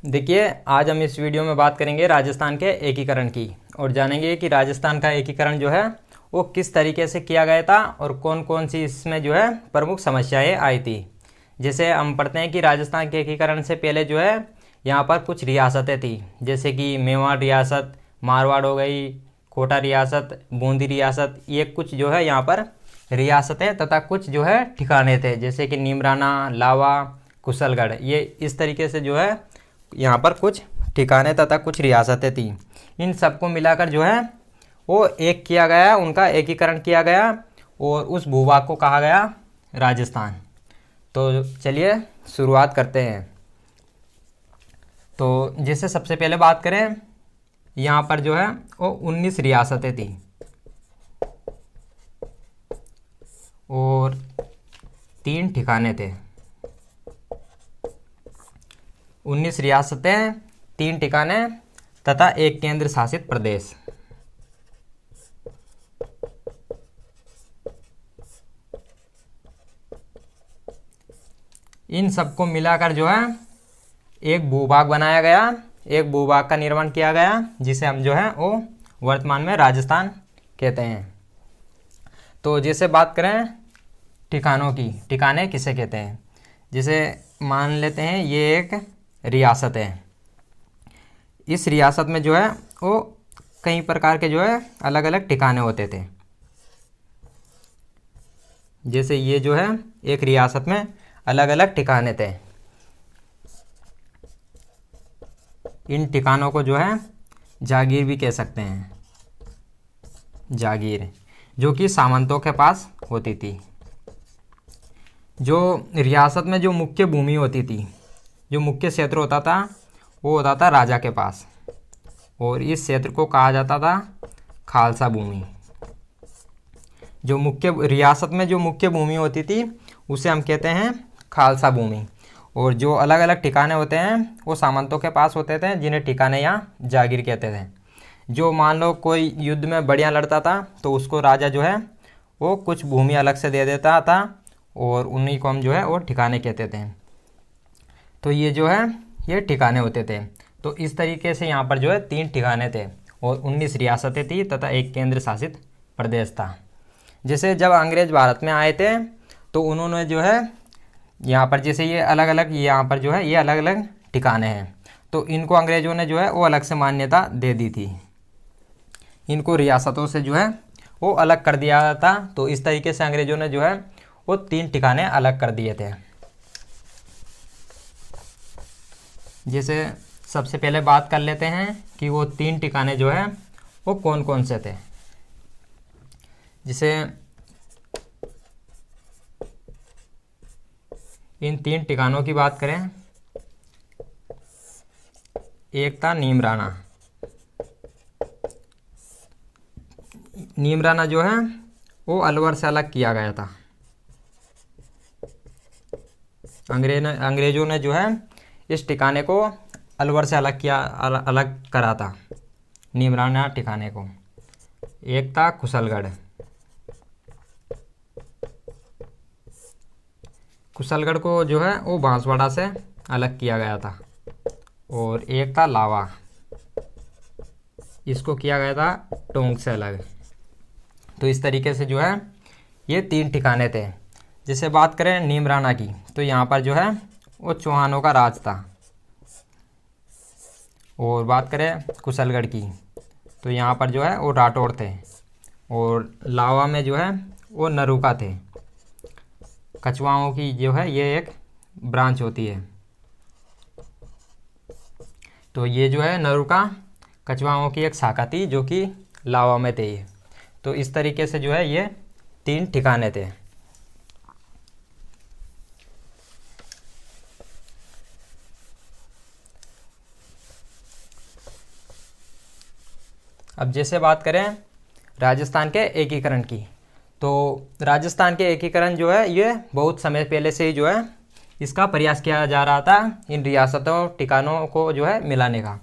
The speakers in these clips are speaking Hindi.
देखिए, आज हम इस वीडियो में बात करेंगे राजस्थान के एकीकरण की और जानेंगे कि राजस्थान का एकीकरण जो है वो किस तरीके से किया गया था और कौन कौन सी इसमें जो है प्रमुख समस्याएं आई थी। जैसे हम पढ़ते हैं कि राजस्थान के एकीकरण से पहले जो है यहाँ पर कुछ रियासतें थी, जैसे कि मेवाड़ रियासत, मारवाड़ हो गई, कोटा रियासत, बूंदी रियासत। ये कुछ जो है यहाँ पर रियासतें तथा कुछ जो है ठिकाने थे, जैसे कि नीमराना, लावा, कुशलगढ़। ये इस तरीके से जो है यहाँ पर कुछ ठिकाने तथा कुछ रियासतें थी। इन सबको मिलाकर जो है वो एक किया गया, उनका एकीकरण किया गया और उस भूभाग को कहा गया राजस्थान। तो चलिए शुरुआत करते हैं। तो जैसे सबसे पहले बात करें, यहाँ पर जो है वो 19 रियासतें थी और 3 ठिकाने थे। 19 रियासतें, 3 ठिकाने तथा एक केंद्र शासित प्रदेश। इन सबको मिलाकर जो है एक भूभाग बनाया गया, एक भूभाग का निर्माण किया गया, जिसे हम जो है वो वर्तमान में राजस्थान कहते हैं। तो जैसे बात करें ठिकानों की, ठिकाने किसे कहते हैं? जैसे मान लेते हैं ये एक रियासत है। इस रियासत में जो है वो कई प्रकार के जो है अलग अलग ठिकाने होते थे। जैसे ये जो है एक रियासत में अलग अलग ठिकाने थे। इन ठिकानों को जो है जागीर भी कह सकते हैं, जागीर, जो कि सामंतों के पास होती थी। जो रियासत में जो मुख्य भूमि होती थी, जो मुख्य क्षेत्र होता था, वो होता था राजा के पास और इस क्षेत्र को कहा जाता था खालसा भूमि। जो मुख्य रियासत में जो मुख्य भूमि होती थी उसे हम कहते हैं खालसा भूमि। और जो अलग अलग ठिकाने होते हैं वो सामंतों के पास होते थे, जिन्हें ठिकाने या जागीर कहते थे। जो मान लो कोई युद्ध में बढ़िया लड़ता था तो उसको राजा जो है वो कुछ भूमि अलग से दे देता था और उन्हीं को हम जो है वो ठिकाने कहते थे। तो ये जो है ये ठिकाने होते थे। तो इस तरीके से यहाँ पर जो है 3 ठिकाने थे और 19 रियासतें थी तथा एक केंद्र शासित प्रदेश था। जैसे जब अंग्रेज भारत में आए थे तो उन्होंने जो है यहाँ पर जैसे ये अलग अलग, यहाँ पर जो है ये अलग अलग ठिकाने हैं, तो इनको अंग्रेज़ों ने जो है वो अलग से मान्यता दे दी थी। इनको रियासतों से जो है वो अलग कर दिया था। तो इस तरीके से अंग्रेज़ों ने जो है वो 3 ठिकाने अलग कर दिए थे। जैसे सबसे पहले बात कर लेते हैं कि वो 3 ठिकाने जो है वो कौन कौन से थे। जैसे इन 3 ठिकानों की बात करें, एक था नीमराना। नीमराना जो है वो अलवर से अलग किया गया था। अंग्रेजों ने जो है इस ठिकाने को अलवर से अलग किया, अलग करा था नीमराना ठिकाने को। एक था कुशलगढ़। कुशलगढ़ को जो है वो बांसवाड़ा से अलग किया गया था। और एक था लावा, इसको किया गया था टोंक से अलग। तो इस तरीके से जो है ये 3 ठिकाने थे। जैसे बात करें नीमराना की, तो यहाँ पर जो है वो चौहानों का राज था। और बात करें कुशलगढ़ की, तो यहाँ पर जो है वो राठौड़ थे। और लावा में जो है वो नरूका थे। कछवाओं की जो है ये एक ब्रांच होती है। तो ये जो है नरूका कछवाओं की एक शाखा थी जो कि लावा में थे ये। तो इस तरीके से जो है ये 3 ठिकाने थे। अब जैसे बात करें राजस्थान के एकीकरण की, तो राजस्थान के एकीकरण जो है ये बहुत समय पहले से ही जो है इसका प्रयास किया जा रहा था, इन रियासतों ठिकानों को जो है मिलाने का।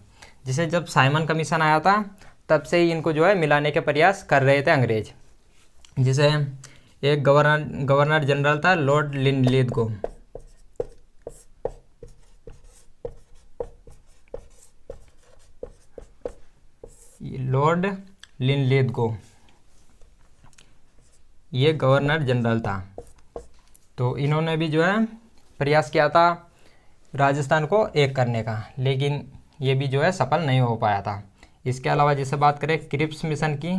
जैसे जब साइमन कमीशन आया था तब से ही इनको जो है मिलाने के प्रयास कर रहे थे अंग्रेज। जैसे एक गवर्नर जनरल था लॉर्ड लिनलिथगो। लॉर्ड लिनलिथगो, ये गवर्नर जनरल था। तो इन्होंने भी जो है प्रयास किया था राजस्थान को एक करने का, लेकिन ये भी जो है सफल नहीं हो पाया था। इसके अलावा जैसे बात करें क्रिप्स मिशन की,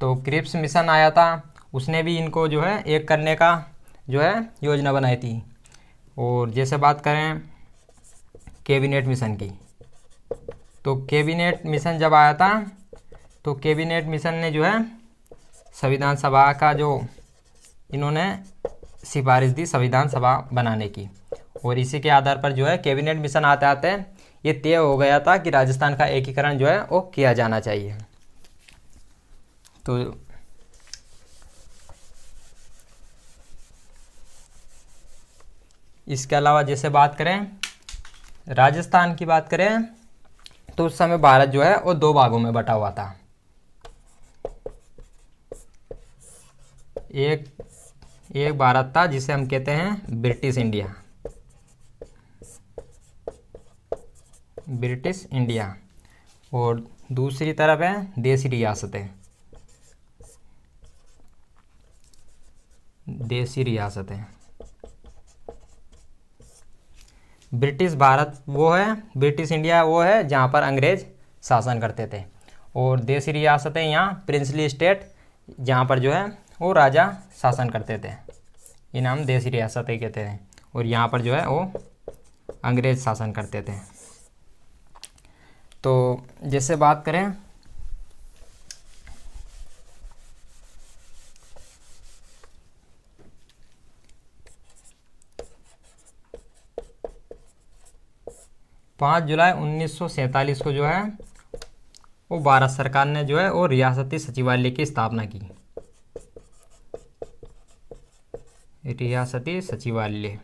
तो क्रिप्स मिशन आया था, उसने भी इनको जो है एक करने का जो है योजना बनाई थी। और जैसे बात करें कैबिनेट मिशन की, तो कैबिनेट मिशन जब आया था तो कैबिनेट मिशन ने जो है संविधान सभा का जो इन्होंने सिफारिश दी संविधान सभा बनाने की, और इसी के आधार पर जो है कैबिनेट मिशन आते आते ये तय हो गया था कि राजस्थान का एकीकरण जो है वो किया जाना चाहिए। तो इसके अलावा जैसे बात करें राजस्थान की बात करें, तो उस समय भारत जो है वो दो भागों में बटा हुआ था। एक भारत था जिसे हम कहते हैं ब्रिटिश इंडिया, ब्रिटिश इंडिया, और दूसरी तरफ है देशी रियासतें, देशी रियासतें। ब्रिटिश भारत वो है, ब्रिटिश इंडिया वो है जहाँ पर अंग्रेज शासन करते थे, और देशी रियासतें यहाँ प्रिंसली स्टेट जहाँ पर जो है वो राजा शासन करते थे, इन्हें हम देशी रियासतें कहते हैं, और यहाँ पर जो है वो अंग्रेज शासन करते थे। तो जैसे बात करें पाँच जुलाई 1947 को जो है वो भारत सरकार ने जो है वो रियासती सचिवालय की स्थापना की, रियासती सचिवालय।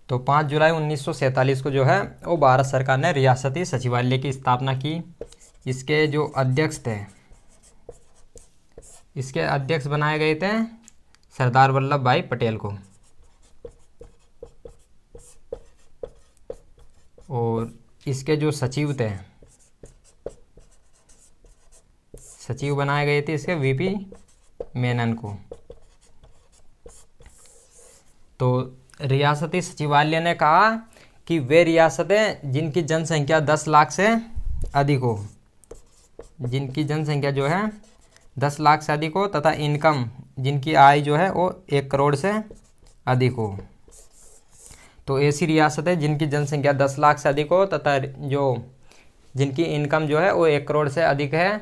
तो 5 जुलाई 1947 को जो है वो भारत सरकार ने रियासती सचिवालय की स्थापना की। इसके जो अध्यक्ष थे, इसके अध्यक्ष बनाए गए थे सरदार वल्लभ भाई पटेल को, और इसके जो सचिव थे, सचिव बनाए गए थे इसके वीपी मेनन को। तो रियासती सचिवालय ने कहा कि वे रियासतें जिनकी जनसंख्या 10 लाख से अधिक हो, जिनकी जनसंख्या जो है 10 लाख से अधिक हो तथा इनकम जिनकी आय जो है वो 1 करोड़ से अधिक हो, तो ऐसी रियासतें जिनकी जनसंख्या 10 लाख से अधिक हो तथा जो जिनकी इनकम जो है वो 1 करोड़ से अधिक है,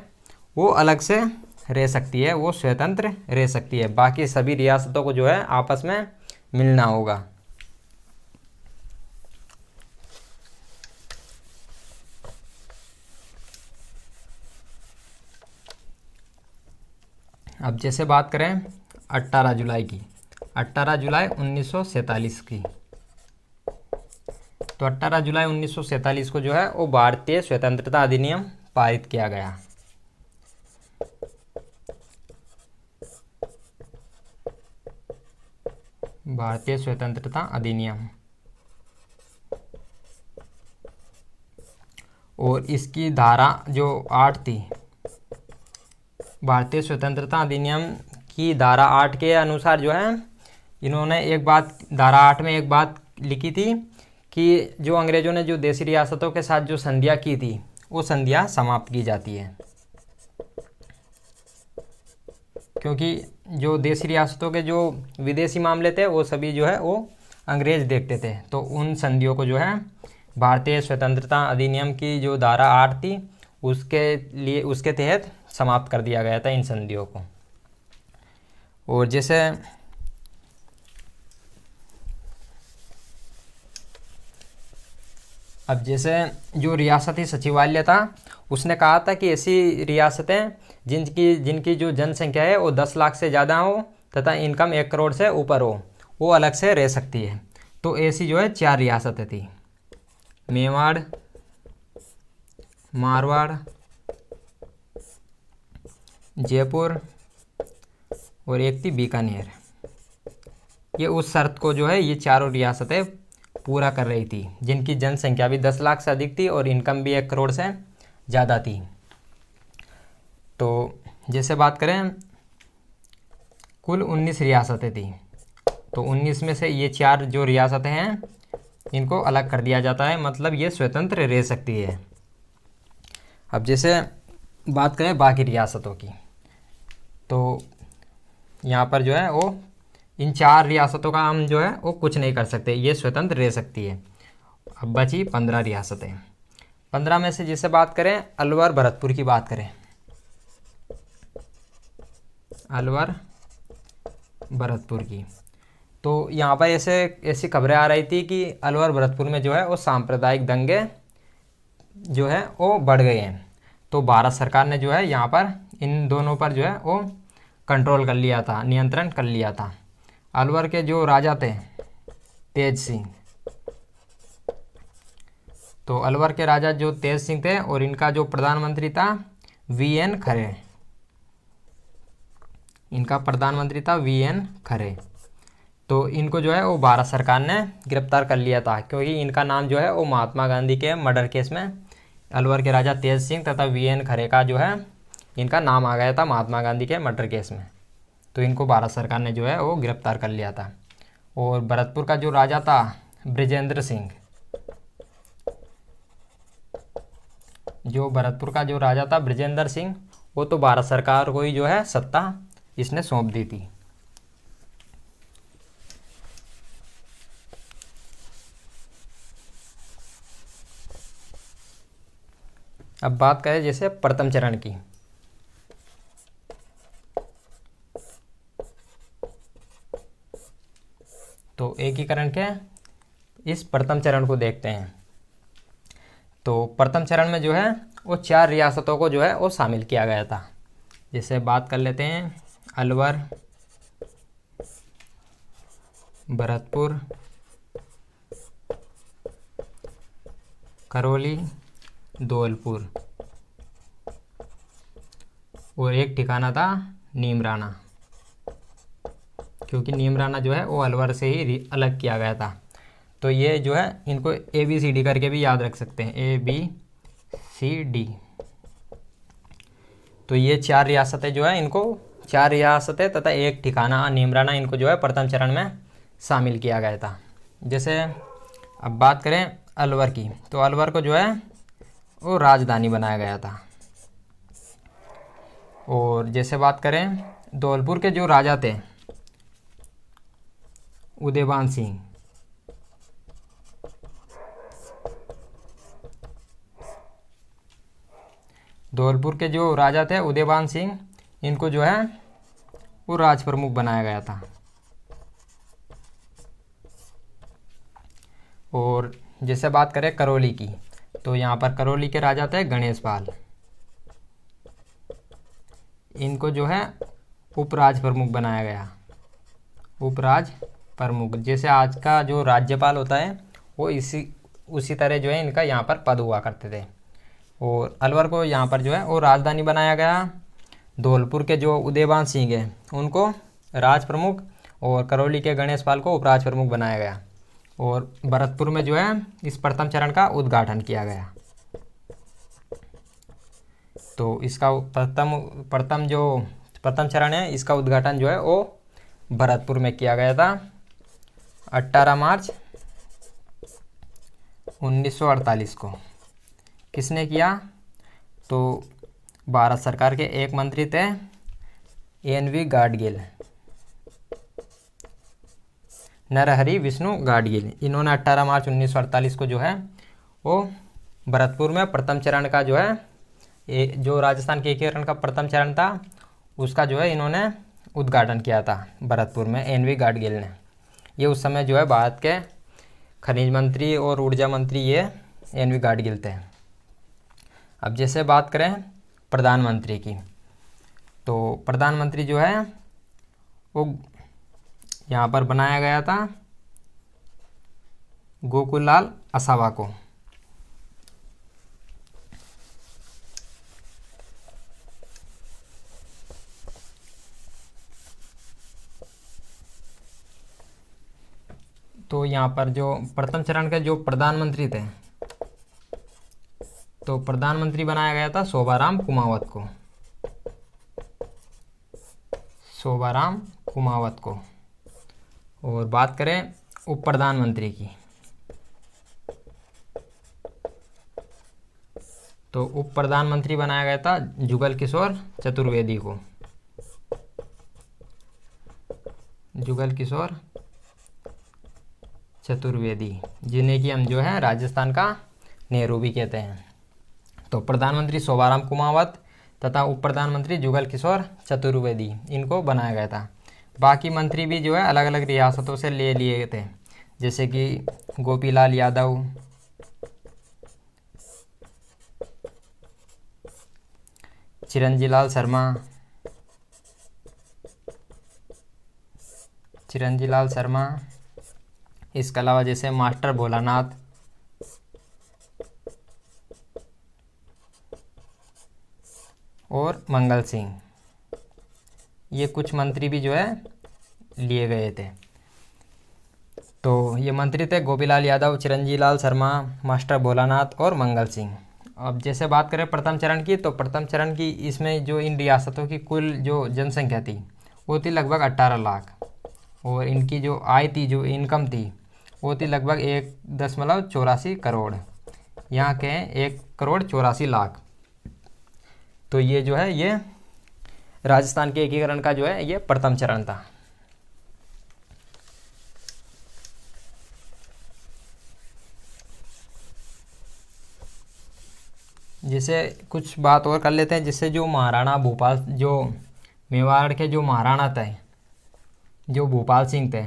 वो अलग से रह सकती है, वो स्वतंत्र रह सकती है। बाकी सभी रियासतों को जो है आपस में मिलना होगा। अब जैसे बात करें 18 जुलाई की, 18 जुलाई 1947 की, तो 18 जुलाई 1947 को जो है वो भारतीय स्वतंत्रता अधिनियम पारित किया गया। भारतीय स्वतंत्रता अधिनियम, और इसकी धारा जो 8 थी, भारतीय स्वतंत्रता अधिनियम की धारा 8 के अनुसार जो है इन्होंने एक बात, धारा 8 में एक बात लिखी थी कि जो अंग्रेजों ने जो देशी रियासतों के साथ जो संधियाँ की थी वो संधियाँ समाप्त की जाती है, क्योंकि जो देशी रियासतों के जो विदेशी मामले थे वो सभी जो है वो अंग्रेज देखते थे। तो उन संधियों को जो है भारतीय स्वतंत्रता अधिनियम की जो धारा 8 थी उसके तहत समाप्त कर दिया गया था इन संधियों को। और जैसे अब जैसे जो रियासती सचिवालय था उसने कहा था कि ऐसी रियासतें जिनकी जो जनसंख्या है वो 10 लाख से ज़्यादा हो तथा इनकम 1 करोड़ से ऊपर हो, वो अलग से रह सकती है। तो ऐसी जो है 4 रियासतें थी, मेवाड़, मारवाड़, जयपुर और एक थी बीकानेर। ये उस शर्त को जो है ये चारों रियासतें पूरा कर रही थी, जिनकी जनसंख्या भी 10 लाख से अधिक थी और इनकम भी 1 करोड़ से ज़्यादा थी। तो जैसे बात करें, कुल 19 रियासतें थी, तो 19 में से ये 4 जो रियासतें हैं इनको अलग कर दिया जाता है, मतलब ये स्वतंत्र रह सकती है। अब जैसे बात करें बाकी रियासतों की, तो यहाँ पर जो है वो इन 4 रियासतों का हम जो है वो कुछ नहीं कर सकते, ये स्वतंत्र रह सकती है। अब बची 15 रियासतें। 15 में से जैसे बात करें अलवर भरतपुर की बात करें, अलवर भरतपुर की, तो यहाँ पर ऐसी खबरें आ रही थी कि अलवर भरतपुर में जो है वो सांप्रदायिक दंगे जो है वो बढ़ गए हैं। तो भारत सरकार ने जो है यहाँ पर इन दोनों पर जो है वो कंट्रोल कर लिया था, नियंत्रण कर लिया था। अलवर के जो राजा थे तेज सिंह, तो अलवर के राजा जो तेज सिंह थे और इनका जो प्रधानमंत्री था वीएन खरे, इनका प्रधानमंत्री था वीएन खरे। तो इनको जो है वो भारत सरकार ने गिरफ्तार कर लिया था, क्योंकि इनका नाम जो है वो महात्मा गांधी के मर्डर केस में अलवर के राजा तेज सिंह तथा वीएन खरे का जो है इनका नाम आ गया था महात्मा गांधी के मर्डर केस में। तो इनको भारत सरकार ने जो है वो गिरफ्तार कर लिया था। और भरतपुर का जो राजा था बृजेंद्र सिंह, जो भरतपुर का जो राजा था बृजेंद्र सिंह, वो तो भारत सरकार को ही जो है सत्ता इसने सौंप दी थी। अब बात करें जैसे प्रथम चरण की, तो एकीकरण के इस प्रथम चरण को देखते हैं। तो प्रथम चरण में जो है वो 4 रियासतों को जो है वो शामिल किया गया था। जैसे बात कर लेते हैं अलवर, भरतपुर, करौली, धौलपुर और एक ठिकाना था नीमराना, क्योंकि नीमराना जो है वो अलवर से ही अलग किया गया था। तो ये जो है इनको ABCD करके भी याद रख सकते हैं, ABCD। तो ये 4 रियासतें जो है इनको 4 रियासतें तथा एक ठिकाना नीमराना, इनको जो है प्रथम चरण में शामिल किया गया था। जैसे अब बात करें अलवर की, तो अलवर को जो है वो राजधानी बनाया गया था। और जैसे बात करें धौलपुर के जो राजा थे उदयभान सिंह, धौलपुर के जो राजा थे उदयभान सिंह, इनको जो है वो राज प्रमुख बनाया गया था। और जैसे बात करें करौली की, तो यहाँ पर करौली के राजा थे गणेश पाल, इनको जो है उपराज प्रमुख बनाया गया, उपराज प्रमुख। जैसे आज का जो राज्यपाल होता है वो उसी तरह जो है इनका यहाँ पर पद हुआ करते थे। और अलवर को यहाँ पर जो है वो राजधानी बनाया गया। धौलपुर के जो उदयभान सिंह है उनको राज प्रमुख और करौली के गणेश पाल को उपराज प्रमुख बनाया गया। और भरतपुर में जो है इस प्रथम चरण का उद्घाटन किया गया। तो इसका प्रथम चरण है, इसका उद्घाटन जो है वो भरतपुर में किया गया था 18 मार्च 1948 को। किसने किया? तो भारत सरकार के एक मंत्री थे NV गाडगिल, नरहरि विष्णु गाडगिल। इन्होंने 18 मार्च 1948 को जो है वो भरतपुर में प्रथम चरण का जो है जो राजस्थान के एकीकरण का प्रथम चरण था उसका जो है इन्होंने उद्घाटन किया था भरतपुर में NV गाडगिल ने। ये उस समय जो है भारत के खनिज मंत्री और ऊर्जा मंत्री ये NV गाडगिल थे। अब जैसे बात करें प्रधानमंत्री की, तो प्रधानमंत्री जो है वो यहाँ पर बनाया गया था गोकुललाल असावा को। तो यहाँ पर जो प्रथम चरण के जो प्रधानमंत्री थे, तो प्रधानमंत्री बनाया गया था शोभाराम कुमावत को, शोभाराम कुमावत को। और बात करें उप प्रधानमंत्री की, तो उप प्रधानमंत्री बनाया गया था जुगल किशोर चतुर्वेदी को, जुगल किशोर चतुर्वेदी, जिन्हें कि हम जो है राजस्थान का नेहरू भी कहते हैं। तो प्रधानमंत्री शोभाराम कुमावत तथा उप प्रधानमंत्री जुगल किशोर चतुर्वेदी, इनको बनाया गया था। बाकी मंत्री भी जो है अलग अलग रियासतों से ले लिए थे, जैसे कि गोपीलाल यादव, चिरंजीलाल शर्मा, इसके अलावा जैसे मास्टर भोलानाथ, और मंगल सिंह, ये कुछ मंत्री भी जो है लिए गए थे। तो ये मंत्री थे गोपीलाल यादव, चिरंजीलाल शर्मा, मास्टर भोलानाथ और मंगल सिंह। अब जैसे बात करें प्रथम चरण की, तो प्रथम चरण की इसमें जो इन रियासतों की कुल जो जनसंख्या थी वो थी लगभग 18 लाख, और इनकी जो आय थी, जो इनकम थी, वो थी लगभग 1.84 करोड़, यहाँ के 1.84 करोड़। तो ये जो है ये राजस्थान के एकीकरण का जो है ये प्रथम चरण था। जिसे कुछ बात और कर लेते हैं, जिससे जो महाराणा भूपाल, जो मेवाड़ के जो महाराणा थे, जो भूपाल सिंह थे,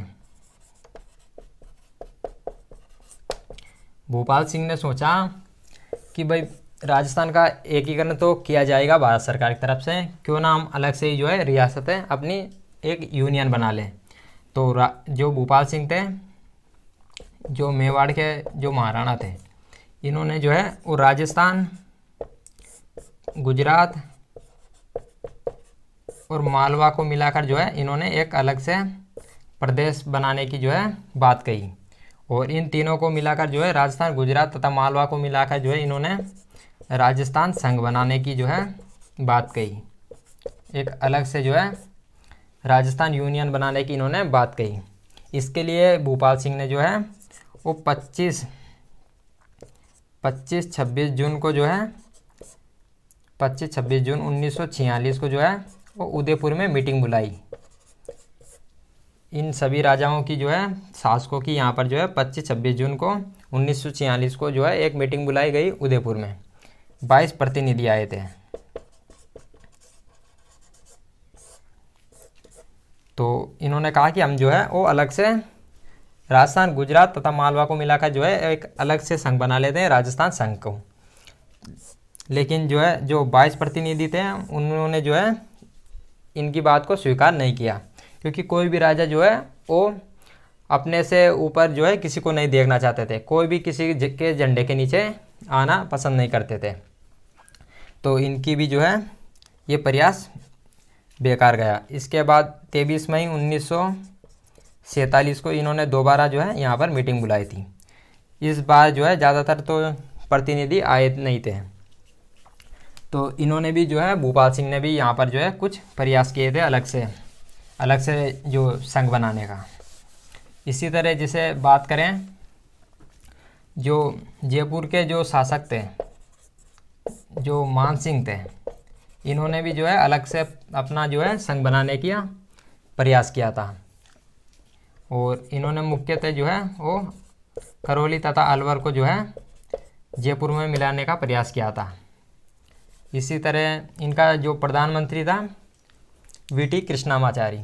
भूपाल सिंह ने सोचा कि भाई राजस्थान का एकीकरण तो किया जाएगा भारत सरकार की तरफ से, क्यों ना हम अलग से ही जो है रियासतें अपनी एक यूनियन बना लें। तो जो भूपाल सिंह थे, जो मेवाड़ के जो महाराणा थे, इन्होंने जो है वो राजस्थान, गुजरात और मालवा को मिलाकर जो है इन्होंने एक अलग से प्रदेश बनाने की जो है बात कही। और इन तीनों को मिलाकर जो है राजस्थान, गुजरात तथा मालवा को मिलाकर जो है इन्होंने राजस्थान संघ बनाने की जो है बात कही। एक अलग से जो है राजस्थान यूनियन बनाने की इन्होंने बात कही। इसके लिए भूपाल सिंह ने जो है वो 25-26 जून को जो है 25-26 जून 1946 को जो है वो उदयपुर में मीटिंग बुलाई। इन सभी राजाओं की जो है शासकों की यहाँ पर जो है 25-26 जून को 1946 को जो है एक मीटिंग बुलाई गई उदयपुर में। 22 प्रतिनिधि आए थे। तो इन्होंने कहा कि हम जो है वो अलग से राजस्थान, गुजरात तथा मालवा को मिलाकर जो है एक अलग से संघ बना लेते हैं, राजस्थान संघ को। लेकिन जो है जो 22 प्रतिनिधि थे उन्होंने जो है इनकी बात को स्वीकार नहीं किया, क्योंकि कोई भी राजा जो है वो अपने से ऊपर जो है किसी को नहीं देखना चाहते थे, कोई भी किसी के झंडे के नीचे आना पसंद नहीं करते थे। तो इनकी भी जो है ये प्रयास बेकार गया। इसके बाद 23 मई 1947 को इन्होंने दोबारा जो है यहाँ पर मीटिंग बुलाई थी। इस बार जो है ज़्यादातर तो प्रतिनिधि आए नहीं थे। तो इन्होंने भी जो है, भूपाल सिंह ने भी यहाँ पर जो है कुछ प्रयास किए थे अलग से जो संघ बनाने का। इसी तरह जिसे बात करें, जो जयपुर के जो शासक थे, जो मान सिंह थे, इन्होंने भी जो है अलग से अपना जो है संघ बनाने का प्रयास किया था। और इन्होंने मुख्यतः जो है वो करौली तथा अलवर को जो है जयपुर में मिलाने का प्रयास किया था। इसी तरह इनका जो प्रधानमंत्री था वीटी कृष्णामाचारी।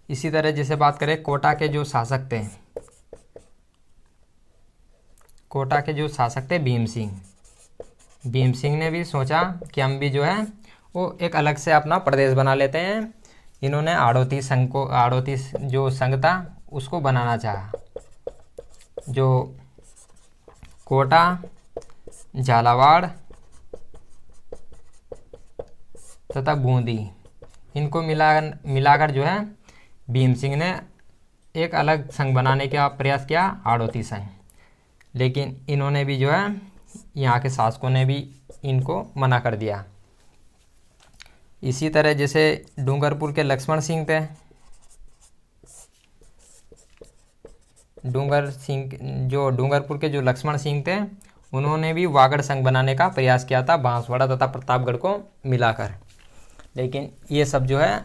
इसी तरह जिसे बात करें कोटा के जो शासक थे, कोटा के जो शासक थे भीम सिंह ने भी सोचा कि हम भी जो है वो एक अलग से अपना प्रदेश बना लेते हैं। इन्होंने आड़ोती जो संघ था उसको बनाना चाहा। जो कोटा, झालावाड़ तथा बूंदी, इनको मिलाकर जो है भीम सिंह ने एक अलग संघ बनाने का प्रयास किया, हाड़ौती संघ, लेकिन इन्होंने भी जो है, यहाँ के शासकों ने भी इनको मना कर दिया। इसी तरह जैसे डूंगरपुर के लक्ष्मण सिंह थे, डूंगरपुर के जो लक्ष्मण सिंह थे, उन्होंने भी वागड़ संघ बनाने का प्रयास किया था बांसवाड़ा तथा प्रतापगढ़ को मिलाकर, लेकिन ये सब जो है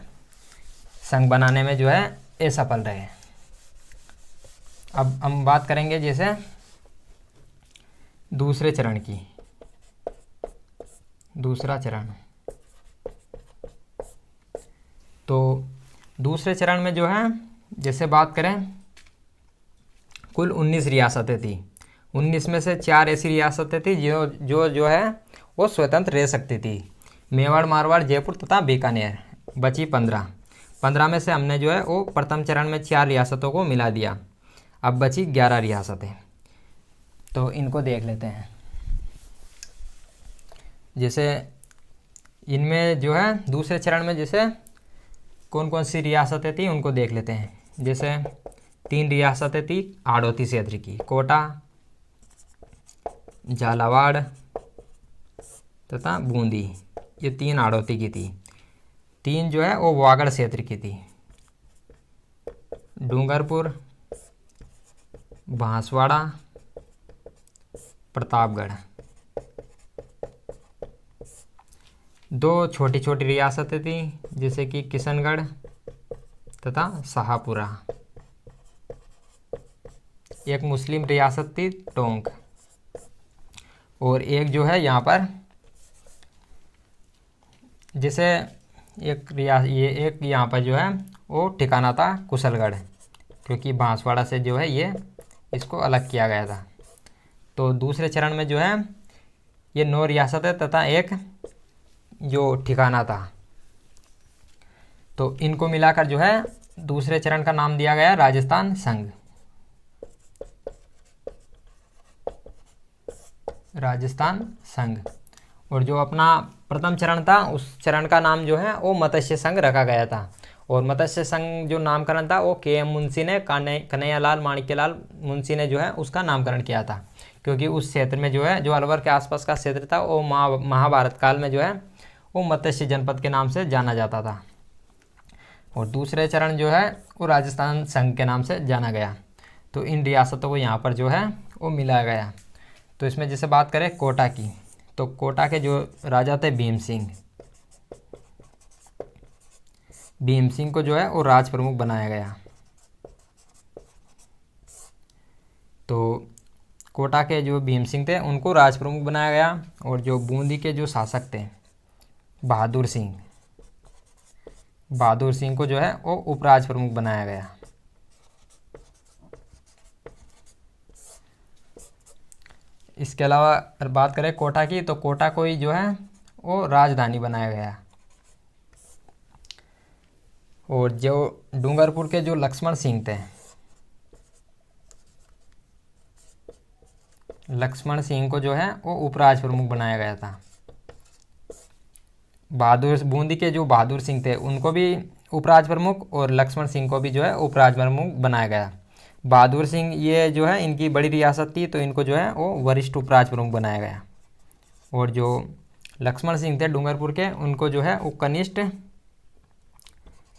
संघ बनाने में जो है असफल रहे। अब हम बात करेंगे जैसे दूसरे चरण की। दूसरा चरण, तो दूसरे चरण में जो है जैसे बात करें, कुल 19 रियासतें थी। 19 में से 4 ऐसी रियासतें थी जो है वो स्वतंत्र रह सकती थी, मेवाड़, मारवाड़, जयपुर तथा बीकानेर। बची 15 में से हमने जो है वो प्रथम चरण में 4 रियासतों को मिला दिया। अब बची 11 रियासतें, तो इनको देख लेते हैं। जैसे इनमें जो है दूसरे चरण में जैसे कौन कौन सी रियासतें थी उनको देख लेते हैं। जैसे 3 रियासतें थी हाड़ौती क्षेत्र की, कोटा, झालावाड़ तथा बूंदी, ये 3 हाड़ौती की थी। 3 जो है वो वागड़ क्षेत्र की थी, डूंगरपुर, बांसवाड़ा, प्रतापगढ़। 2 छोटी छोटी रियासतें थी जैसे कि किशनगढ़ तथा शाहपुरा। एक मुस्लिम रियासत थी टोंक, और एक जो है यहाँ पर जैसे एक यहाँ पर जो है वो ठिकाना था कुशलगढ़, क्योंकि बांसवाड़ा से जो है ये इसको अलग किया गया था। तो दूसरे चरण में जो है ये 9 रियासतें तथा एक जो ठिकाना था, तो इनको मिलाकर जो है दूसरे चरण का नाम दिया गया राजस्थान संघ। राजस्थान संघ। और जो अपना प्रथम चरण था उस चरण का नाम जो है वो मत्स्य संघ रखा गया था। और मत्स्य संघ जो नामकरण था वो के एम मुंशी ने, कन्हैयालाल माणिक्यलाल मुंशी ने जो है उसका नामकरण किया था, क्योंकि उस क्षेत्र में जो है जो अलवर के आसपास का क्षेत्र था वो महाभारत काल में जो है वो मत्स्य जनपद के नाम से जाना जाता था। और दूसरे चरण जो है वो राजस्थान संघ के नाम से जाना गया। तो इन रियासतों को यहाँ पर जो है वो मिलाया गया। तो इसमें जैसे बात करें कोटा की, तो कोटा के जो राजा थे भीम सिंह को जो है वो राज प्रमुख बनाया गया। तो कोटा के जो भीम सिंह थे उनको राज प्रमुख बनाया गया। और जो बूंदी के जो शासक थे बहादुर सिंह को जो है वो उपराज प्रमुख बनाया गया। इसके अलावा अगर बात करें कोटा की, तो कोटा को ही जो है वो राजधानी बनाया गया। और जो डूंगरपुर के जो लक्ष्मण सिंह थे, लक्ष्मण सिंह को जो है वो उपराज प्रमुख बनाया गया था। बूंदी के जो बहादुर सिंह थे उनको भी उपराज प्रमुख, और लक्ष्मण सिंह को भी जो है उपराज प्रमुख बनाया गया। बहादुर सिंह ये जो है इनकी बड़ी रियासत थी, तो इनको जो है वो वरिष्ठ उपराज प्रमुख बनाया गया। और जो लक्ष्मण सिंह थे डूंगरपुर के, उनको जो है वो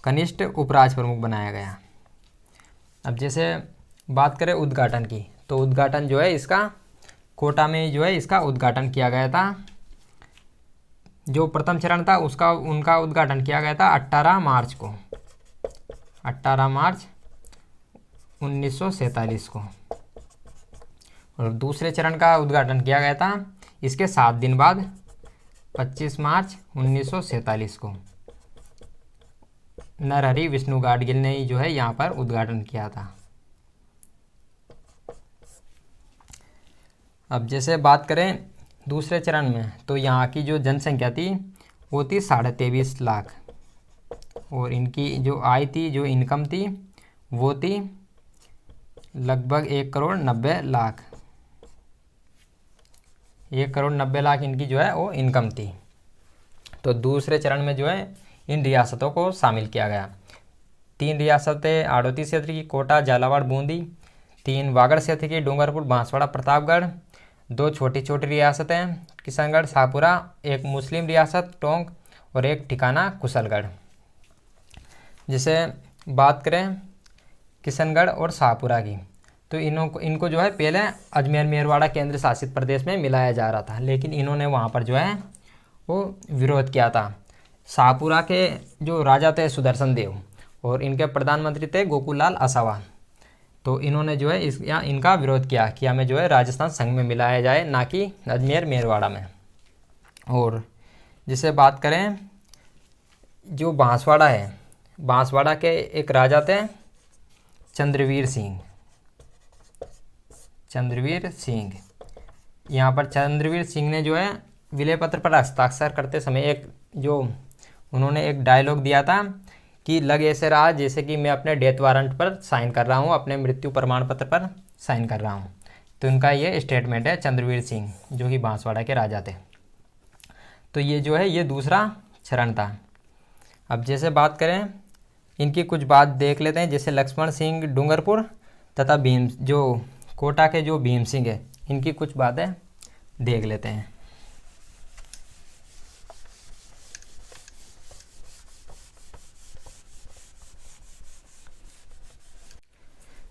कनिष्ठ उपराज प्रमुख बनाया गया। अब जैसे बात करें उद्घाटन की, तो उद्घाटन जो है इसका कोटा में जो है इसका उद्घाटन किया गया था। जो प्रथम चरण था उनका उद्घाटन किया गया था 18 मार्च 1947 को। और दूसरे चरण का उद्घाटन किया गया था इसके 7 दिन बाद 25 मार्च 1947 को। नरहरि विष्णु गाडगिल ने ही जो है यहाँ पर उद्घाटन किया था। अब जैसे बात करें दूसरे चरण में, तो यहाँ की जो जनसंख्या थी वो थी 23.5 लाख। और इनकी जो आय थी, जो इनकम थी, वो थी लगभग 1,90,00,000। 1,90,00,000 इनकी जो है वो इनकम थी। तो दूसरे चरण में जो है इन रियासतों को शामिल किया गया। 3 रियासतें हाड़ौती क्षेत्र की कोटा, झालावाड़, बूंदी। 3 वागड़ क्षेत्र की डूंगरपुर, बांसवाड़ा, प्रतापगढ़। 2 छोटी छोटी रियासतें किशनगढ़, शाहपुरा। 1 मुस्लिम रियासत टोंक और 1 ठिकाना कुशलगढ़। जैसे बात करें किशनगढ़ और शाहपुरा की, तो इनको जो है पहले अजमेर मेरवाड़ा केंद्र शासित प्रदेश में मिलाया जा रहा था, लेकिन इन्होंने वहाँ पर जो है वो विरोध किया था। शाहपुरा के जो राजा थे सुदर्शन देव और इनके प्रधानमंत्री थे गोकुललाल आसावा, तो इन्होंने जो है इनका विरोध किया कि हमें जो है राजस्थान संघ में मिलाया जाए, ना कि अजमेर मेरवाड़ा में। और जिसे बात करें जो बांसवाड़ा है, बांसवाड़ा के एक राजा थे चंद्रवीर सिंह। चंद्रवीर सिंह, यहाँ पर चंद्रवीर सिंह ने जो है विलय पत्र पर हस्ताक्षर करते समय उन्होंने एक डायलॉग दिया था कि लग ऐसे रहा जैसे कि मैं अपने डेथ वारंट पर साइन कर रहा हूँ, अपने मृत्यु प्रमाण पत्र पर साइन कर रहा हूँ। तो इनका ये स्टेटमेंट है, चंद्रवीर सिंह जो कि बांसवाड़ा के राजा थे। तो ये जो है ये दूसरा चरण था। अब जैसे बात करें इनकी कुछ बात देख लेते हैं, जैसे लक्ष्मण सिंह डूंगरपुर तथा भीम जो कोटा के जो भीम सिंह है, इनकी कुछ बातें देख लेते हैं।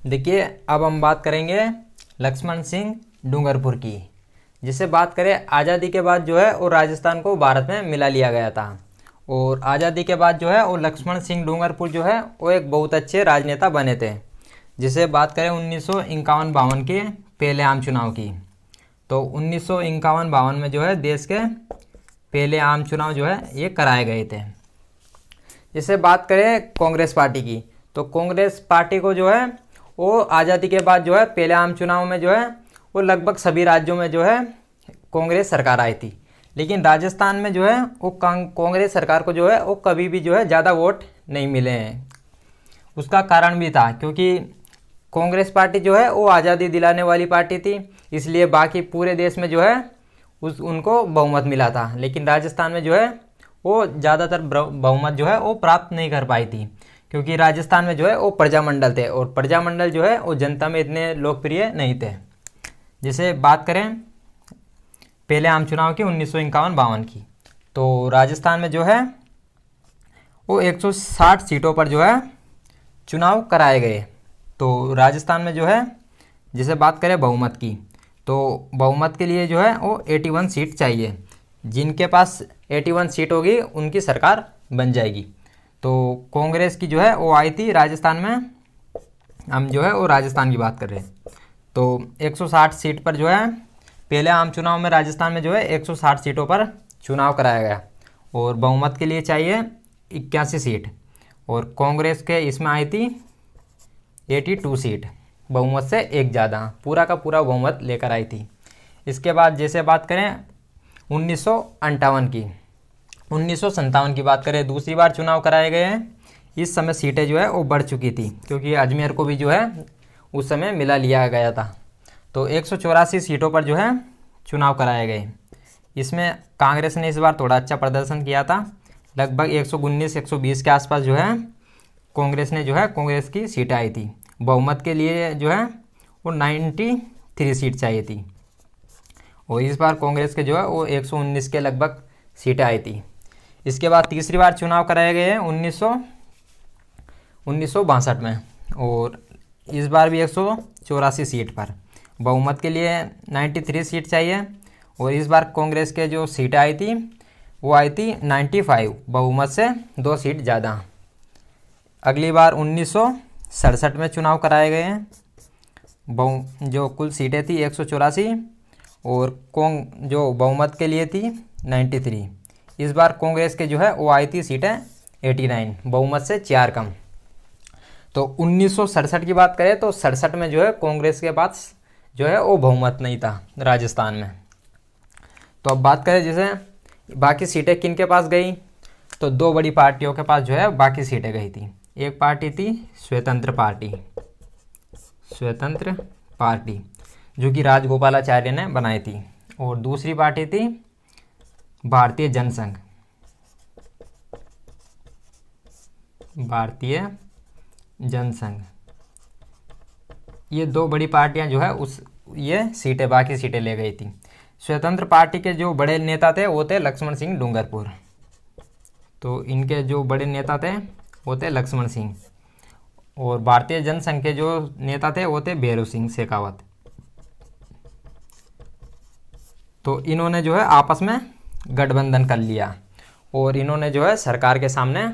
देखिए अब हम बात करेंगे लक्ष्मण सिंह डूंगरपुर की। जिसे बात करें आज़ादी के बाद जो है वो राजस्थान को भारत में मिला लिया गया था, और आज़ादी के बाद जो है वो लक्ष्मण सिंह डूंगरपुर जो है वो एक बहुत अच्छे राजनेता बने थे। जिसे बात करें 1951-52 के पहले आम चुनाव की, तो 1951-52 में जो है देश के पहले आम चुनाव जो है ये कराए गए थे। जिसे बात करें कांग्रेस पार्टी की, तो कांग्रेस पार्टी को जो है वो आज़ादी के बाद जो है पहले आम चुनाव में जो है वो लगभग सभी राज्यों में जो है कांग्रेस सरकार आई थी, लेकिन राजस्थान में जो है वो कांग्रेस सरकार को जो है वो कभी भी जो है ज़्यादा वोट नहीं मिले हैं। उसका कारण भी था क्योंकि कांग्रेस पार्टी जो है वो आज़ादी दिलाने वाली पार्टी थी, इसलिए बाकी पूरे देश में जो है उनको बहुमत मिला था, लेकिन राजस्थान में जो है वो ज़्यादातर बहुमत जो है वो प्राप्त नहीं कर पाई थी, क्योंकि राजस्थान में जो है वो प्रजामंडल थे और प्रजामंडल जो है वो जनता में इतने लोकप्रिय नहीं थे। जैसे बात करें पहले आम चुनाव की 1951-52 की, तो राजस्थान में जो है वो 160 सीटों पर जो है चुनाव कराए गए। तो राजस्थान में जो है जैसे बात करें बहुमत की, तो बहुमत के लिए जो है वो 81 सीट चाहिए। जिनके पास 81 सीट होगी उनकी सरकार बन जाएगी। तो कांग्रेस की जो है वो आई थी राजस्थान में, हम जो है वो राजस्थान की बात कर रहे हैं। तो 160 सीट पर जो है पहले आम चुनाव में राजस्थान में जो है 160 सीटों पर चुनाव कराया गया, और बहुमत के लिए चाहिए 81 सीट, और कांग्रेस के इसमें आई थी 82 सीट, बहुमत से एक ज़्यादा, पूरा का पूरा बहुमत लेकर आई थी। इसके बाद जैसे बात करें 1958 की, 1957 की बात करें, दूसरी बार चुनाव कराए गए हैं। इस समय सीटें जो है वो बढ़ चुकी थी, क्योंकि अजमेर को भी जो है उस समय मिला लिया गया था। तो 184 सीटों पर जो है चुनाव कराए गए। इसमें कांग्रेस ने इस बार थोड़ा अच्छा प्रदर्शन किया था, लगभग 119-120 के आसपास जो है कांग्रेस ने जो है कांग्रेस की सीटें आई थी। बहुमत के लिए जो है वो 93 सीट चाहिए थी, और इस बार कांग्रेस के जो है वो 119 के लगभग सीटें आई थी। इसके बाद तीसरी बार चुनाव कराए गए हैं 1962 में, और इस बार भी 184 सीट पर, बहुमत के लिए 93 सीट चाहिए, और इस बार कांग्रेस के जो सीटें आई थी वो आई थी 95, बहुमत से 2 सीट ज़्यादा। अगली बार 1967 में चुनाव कराए गए हैं, जो कुल सीटें थी 184, और जो बहुमत के लिए थी 93। इस बार कांग्रेस के जो है वो आई थी सीटें 89, बहुमत से 4 कम। तो 1967 की बात करें तो 67 में जो है कांग्रेस के पास जो है वो बहुमत नहीं था राजस्थान में। तो अब बात करें जैसे बाकी सीटें किन के पास गई, तो 2 बड़ी पार्टियों के पास जो है बाकी सीटें गई थी। एक पार्टी थी स्वतंत्र पार्टी जो कि राजगोपालाचार्य ने बनाई थी, और दूसरी पार्टी थी भारतीय जनसंघ, ये दो बड़ी पार्टियां जो है ये सीटें, बाकी सीटें ले गई थी। स्वतंत्र पार्टी के जो बड़े नेता थे वो थे लक्ष्मण सिंह डूंगरपुर, तो इनके जो बड़े नेता थे वो थे लक्ष्मण सिंह, और भारतीय जनसंघ के जो नेता थे वो थे भैरों सिंह शेखावत। तो इन्होंने जो है आपस में गठबंधन कर लिया और इन्होंने जो है सरकार के सामने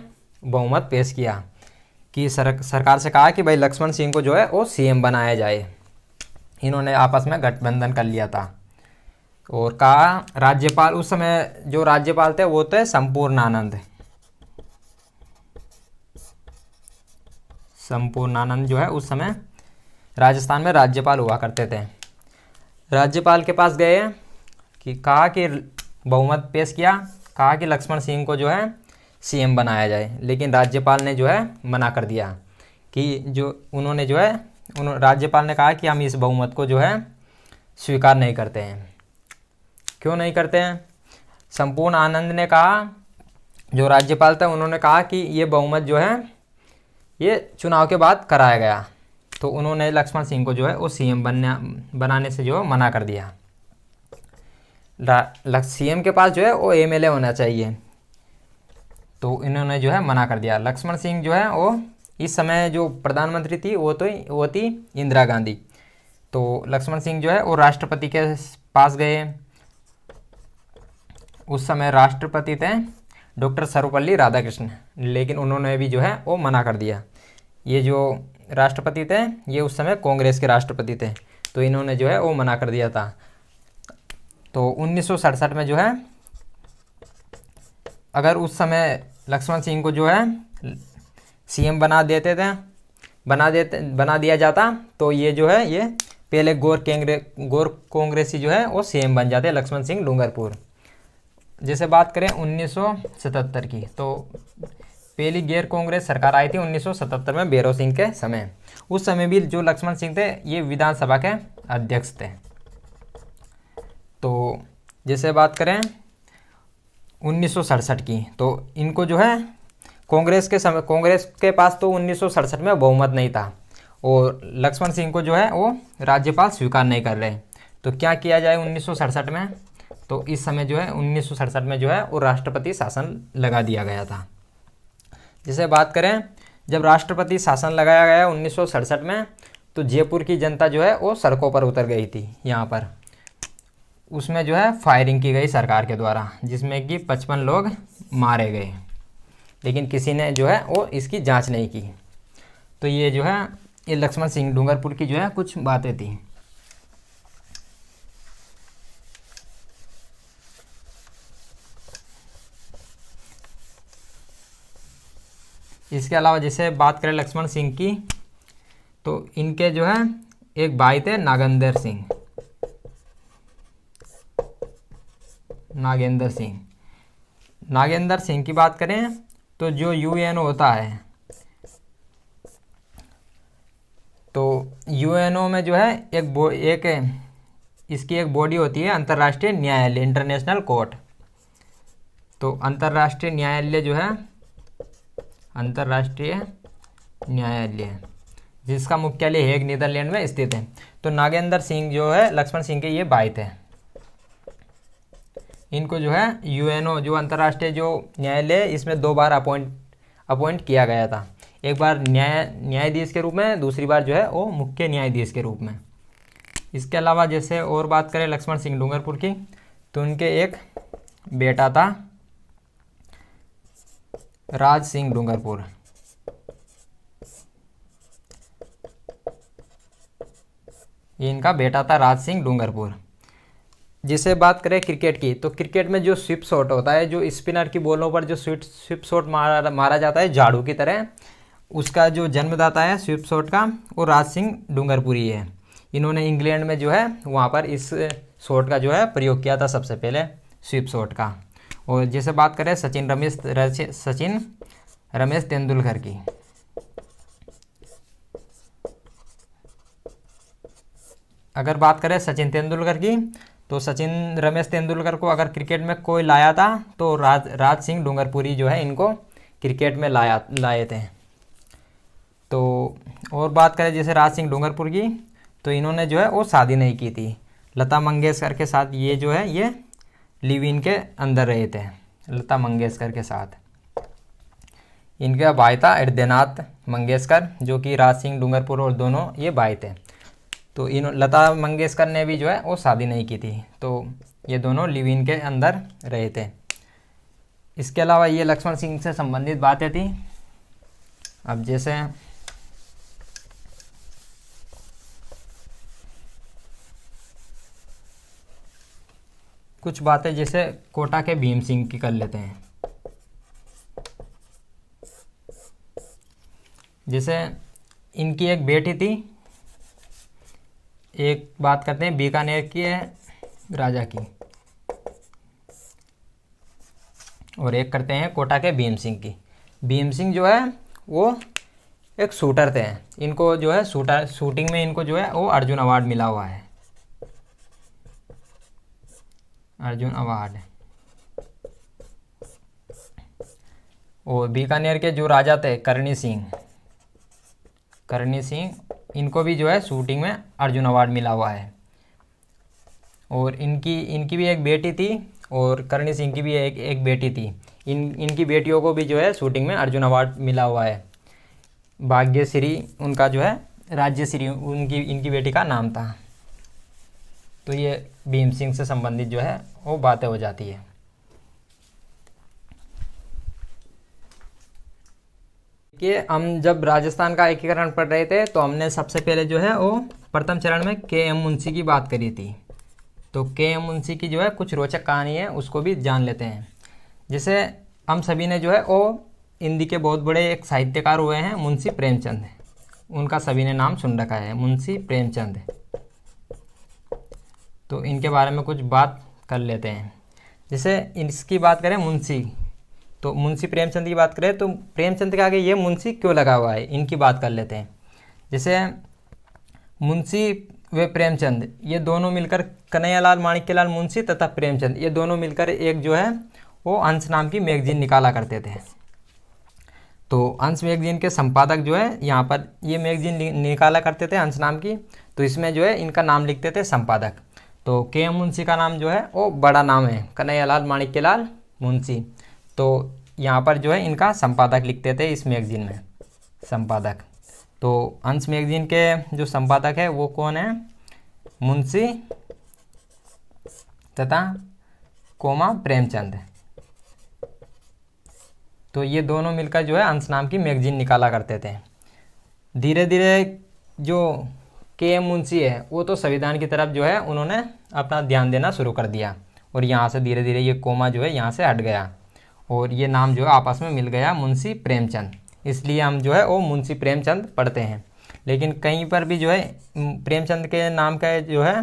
बहुमत पेश किया कि सरकार से कहा कि भाई लक्ष्मण सिंह को जो है वो सीएम बनाया जाए। इन्होंने आपस में गठबंधन कर लिया था और कहा राज्यपाल, उस समय जो राज्यपाल थे वो थे संपूर्णानंद। संपूर्णानंद जो है उस समय राजस्थान में राज्यपाल हुआ करते थे। राज्यपाल के पास गए कि कहा कि बहुमत पेश किया, कहा कि लक्ष्मण सिंह को जो है सीएम बनाया जाए, लेकिन राज्यपाल ने जो है मना कर दिया कि राज्यपाल ने कहा कि हम इस बहुमत को जो है स्वीकार नहीं करते हैं। क्यों नहीं करते हैं? संपूर्ण आनंद ने कहा, जो राज्यपाल थे उन्होंने कहा कि ये बहुमत जो है ये चुनाव के बाद कराया गया, तो उन्होंने लक्ष्मण सिंह को जो है वो सीएम बनाने से जो मना कर दिया। सीएम के पास जो है वो एमएलए होना चाहिए, तो इन्होंने जो है मना कर दिया। लक्ष्मण सिंह जो है वो इस समय जो प्रधानमंत्री थी वो थी इंदिरा गांधी, तो लक्ष्मण सिंह जो है वो राष्ट्रपति के पास गए। उस समय राष्ट्रपति थे डॉक्टर सर्वपल्ली राधाकृष्ण, लेकिन उन्होंने भी जो है वो मना कर दिया। ये जो राष्ट्रपति थे ये उस समय कांग्रेस के राष्ट्रपति थे, तो इन्होंने जो है वो मना कर दिया था। तो 1967 में जो है अगर उस समय लक्ष्मण सिंह को जो है सीएम बना दिया जाता तो ये जो है ये पहले गौर कांग्रेसी जो है वो सीएम बन जाते, लक्ष्मण सिंह डूंगरपुर। जैसे बात करें 1977 की, तो पहली गैर कांग्रेस सरकार आई थी 1977 में भैरों सिंह के समय। उस समय भी जो लक्ष्मण सिंह थे ये विधानसभा के अध्यक्ष थे। तो जैसे बात करें 1967 की, तो इनको जो है कांग्रेस के पास तो 1967 में बहुमत नहीं था और लक्ष्मण सिंह को जो है वो राज्यपाल स्वीकार नहीं कर रहे। तो क्या किया जाए 1967 में? तो इस समय जो है 1967 में जो है वो राष्ट्रपति शासन लगा दिया गया था। जैसे बात करें जब राष्ट्रपति शासन लगाया गया 1967 में, तो जयपुर की जनता जो है वो सड़कों पर उतर गई थी। यहाँ पर उसमें जो है फायरिंग की गई सरकार के द्वारा, जिसमें कि 55 लोग मारे गए, लेकिन किसी ने जो है वो इसकी जांच नहीं की। तो ये जो है ये लक्ष्मण सिंह डूंगरपुर की जो है कुछ बातें थी। इसके अलावा जैसे बात करें लक्ष्मण सिंह की, तो इनके जो है एक भाई थे नागेंद्र सिंह। नागेंद्र सिंह की बात करें तो जो यूएनओ होता है, तो यूएनओ में जो है इसकी एक बॉडी होती है अंतर्राष्ट्रीय न्यायालय, इंटरनेशनल कोर्ट। तो अंतर्राष्ट्रीय न्यायालय जो है अंतर्राष्ट्रीय न्यायालय, जिसका मुख्यालय हेग नीदरलैंड में स्थित है। तो नागेंद्र सिंह जो है लक्ष्मण सिंह के ये भाई थे। इनको जो है यूएनओ जो अंतर्राष्ट्रीय जो न्यायालय इसमें 2 बार अपॉइंट किया गया था। एक बार न्यायाधीश के रूप में, दूसरी बार जो है वो मुख्य न्यायाधीश के रूप में। इसके अलावा जैसे और बात करें लक्ष्मण सिंह डूंगरपुर की, तो उनके एक बेटा था राज सिंह डूंगरपुर। ये इनका बेटा था राज सिंह डूंगरपुर। जिसे बात करें क्रिकेट की, तो क्रिकेट में जो स्विप शॉट होता है, जो स्पिनर की बॉलों पर जो स्विप शॉट मारा जाता है झाड़ू की तरह, उसका जो जन्मदाता है स्विप शॉट का वो राज सिंह डूंगरपुरी है। इन्होंने इंग्लैंड में जो है वहाँ पर इस शॉट का जो है प्रयोग किया था सबसे पहले, स्विप शॉट का। और जैसे बात करें सचिन रमेश तेंदुलकर की, अगर बात करें सचिन तेंदुलकर की, तो सचिन रमेश तेंदुलकर को अगर क्रिकेट में कोई लाया था तो राज सिंह डूंगरपुरी जो है इनको क्रिकेट में लाए थे। तो और बात करें जैसे राज सिंह डूंगरपुर की, तो इन्होंने जो है वो शादी नहीं की थी। लता मंगेशकर के साथ ये जो है ये लिव इन के अंदर रहे थे, लता मंगेशकर के साथ। इनका भाई था हृदयनाथ मंगेशकर, जो कि राज सिंह डूंगरपुर और दोनों ये भाई थे। तो इन लता मंगेशकर ने भी जो है वो शादी नहीं की थी, तो ये दोनों लिव इन के अंदर रहे थे। इसके अलावा ये लक्ष्मण सिंह से संबंधित बातें थी। अब जैसे कुछ बातें जैसे कोटा के भीम सिंह की कर लेते हैं। जैसे इनकी एक बेटी थी, एक बात करते हैं बीकानेर की है राजा की, और एक करते हैं कोटा के भीम सिंह की। भीम सिंह जो है वो एक शूटर थे। इनको जो है शूटिंग में इनको जो है वो अर्जुन अवार्ड मिला हुआ है, अर्जुन अवार्ड। और बीकानेर के जो राजा थे करणी सिंह, इनको भी जो है शूटिंग में अर्जुन अवार्ड मिला हुआ है। और इनकी भी एक बेटी थी, और करणी सिंह की भी एक बेटी थी। इनकी बेटियों को भी जो है शूटिंग में अर्जुन अवार्ड मिला हुआ है। भाग्यश्री उनका जो है, राज्यश्री इनकी बेटी का नाम था। तो ये भीम सिंह से संबंधित जो है वो बातें हो जाती है। कि हम जब राजस्थान का एकीकरण पढ़ रहे थे तो हमने सबसे पहले जो है वो प्रथम चरण में के.एम. मुंशी की बात करी थी। तो के.एम. मुंशी की जो है कुछ रोचक कहानी है, उसको भी जान लेते हैं। जैसे हम सभी ने जो है वो हिंदी के बहुत बड़े एक साहित्यकार हुए हैं मुंशी प्रेमचंद, उनका सभी ने नाम सुन रखा है, मुंशी प्रेमचंद। तो इनके बारे में कुछ बात कर लेते हैं। जैसे इसकी बात करें मुंशी, तो मुंशी प्रेमचंद की बात करें तो प्रेमचंद के आगे ये मुंशी क्यों लगा हुआ है, इनकी बात कर लेते हैं। जैसे मुंशी व प्रेमचंद ये दोनों मिलकर, कन्हैयालाल माणिक्यलाल मुंशी तथा प्रेमचंद ये दोनों मिलकर एक जो है वो अंश नाम की मैगजीन निकाला करते थे। तो अंश मैगजीन के संपादक जो है यहाँ पर ये मैगजीन निकाला करते थे अंश नाम की, तो इसमें जो है इनका नाम लिखते थे संपादक। तो के.एम. मुंशी का नाम जो है वो बड़ा नाम है, कन्हैयालाल माणिक्यलाल मुंशी। तो यहाँ पर जो है इनका संपादक लिखते थे इस मैगजीन में, संपादक। तो अंश मैगजीन के जो संपादक है वो कौन है, मुंशी तथा कोमा प्रेमचंद। तो ये दोनों मिलकर जो है अंश नाम की मैगजीन निकाला करते थे। धीरे धीरे जो के.एम. मुंशी है वो तो संविधान की तरफ जो है उन्होंने अपना ध्यान देना शुरू कर दिया, और यहाँ से धीरे धीरे ये कोमा जो है यहाँ से हट गया, और ये नाम जो है आपस में मिल गया मुंशी प्रेमचंद। इसलिए हम जो है वो मुंशी प्रेमचंद पढ़ते हैं। लेकिन कहीं पर भी जो है प्रेमचंद के नाम का जो है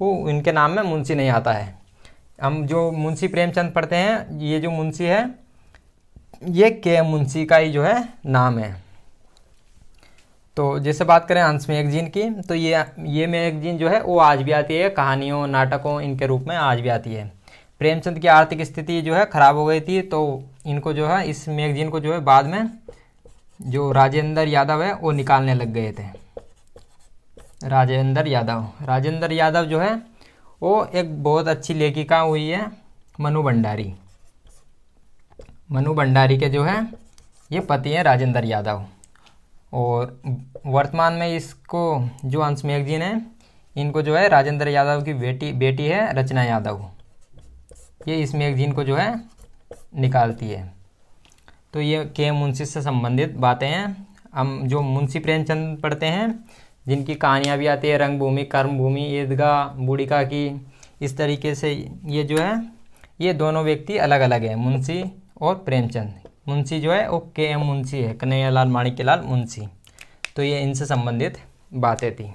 वो इनके नाम में मुंशी नहीं आता है। हम जो मुंशी प्रेमचंद पढ़ते हैं, ये जो मुंशी है ये के.एम. मुंशी का ही जो है नाम है। तो जैसे बात करें अंश मैगजीन की, तो ये मैगजीन जो है वो आज भी आती है, कहानियों नाटकों इनके रूप में आज भी आती है। प्रेमचंद की आर्थिक स्थिति जो है ख़राब हो गई थी, तो इनको जो है इस मैगजीन को जो है बाद में जो राजेंद्र यादव है वो निकालने लग गए थे। राजेंद्र यादव जो है वो एक बहुत अच्छी लेखिका हुई है, मनु भंडारी के जो है ये पति हैं राजेंद्र यादव। और वर्तमान में इसको जो अंश मैगजीन है इनको जो है राजेंद्र यादव की बेटी है रचना यादव, ये इस मैगजीन को जो है निकालती है। तो ये के.एम. मुंशी से संबंधित बातें हैं। हम जो मुंशी प्रेमचंद पढ़ते हैं जिनकी कहानियाँ भी आती है, रंगभूमि, कर्मभूमि, ईदगाह, बूढ़ी का की, इस तरीके से ये जो है ये दोनों व्यक्ति अलग अलग हैं, मुंशी और प्रेमचंद। मुंशी जो है वो के.एम. मुंशी है, कन्हैयालाल माणिक्यलाल मुंशी। तो ये इनसे संबंधित बातें थी।